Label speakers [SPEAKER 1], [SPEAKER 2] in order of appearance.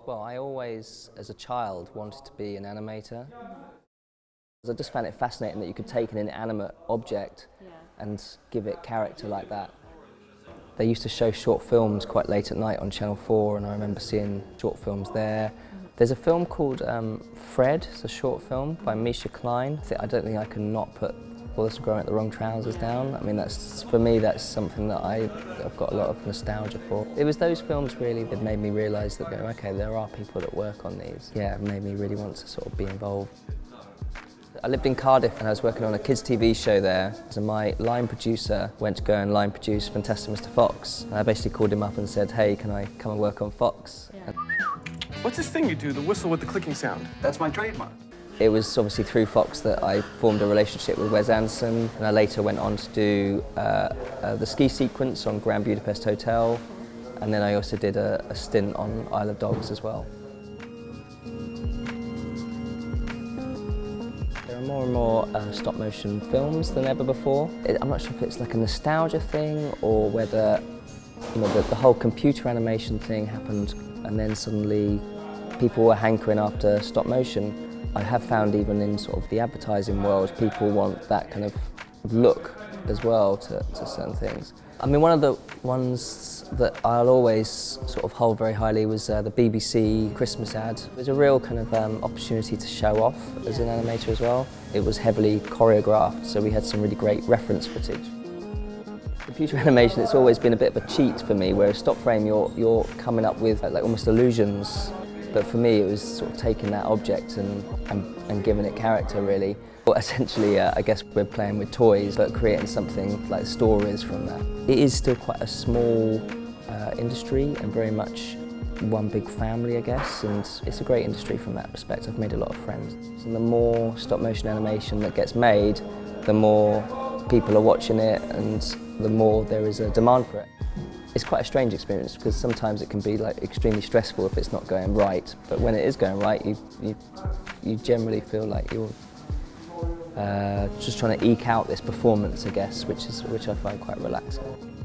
[SPEAKER 1] Well, I always, as a child, wanted to be an animator. I just found it fascinating that you could take an inanimate object and give it character like that. They used to show short films quite late at night on Channel 4, and I remember seeing short films there. There's a film called Fred, it's a short film by Misha Klein. I don't think I can not put Wallace and Gromit the Wrong Trousers down. I mean, for me, that's something that I've got a lot of nostalgia for. It was those films really that made me realise that, okay, there are people that work on these. Yeah, it made me really want to sort of be involved. I lived in Cardiff and I was working on a kids' TV show there. So my line producer went to go and line produce Fantastic Mr. Fox. And I basically called him up and said, hey, can I come and work on Fox?
[SPEAKER 2] Yeah. What's this thing you do, the whistle with the clicking sound?
[SPEAKER 3] That's my trademark.
[SPEAKER 1] It was obviously through Fox that I formed a relationship with Wes Anderson, and I later went on to do the ski sequence on Grand Budapest Hotel, and then I also did a stint on Isle of Dogs as well. There are more and more stop motion films than ever before. I'm not sure if it's like a nostalgia thing or whether the whole computer animation thing happened and then suddenly people were hankering after stop motion. I have found even in sort of the advertising world, people want that kind of look as well to certain things. I mean, one of the ones that I'll always sort of hold very highly was the BBC Christmas ad. It was a real kind of opportunity to show off as an animator as well. It was heavily choreographed, so we had some really great reference footage. Computer animation, it's always been a bit of a cheat for me, whereas stop frame, you're coming up with like almost illusions. But for me, it was sort of taking that object and giving it character, really. Well, essentially, I guess we're playing with toys, but creating something like stories from that. It is still quite a small industry and very much one big family, I guess, and it's a great industry from that respect. I've made a lot of friends. And the more stop motion animation that gets made, the more people are watching it and the more there is a demand for it. It's quite a strange experience because sometimes it can be like extremely stressful if it's not going right, but when it is going right, you generally feel like you're just trying to eke out this performance, I guess, which I find quite relaxing.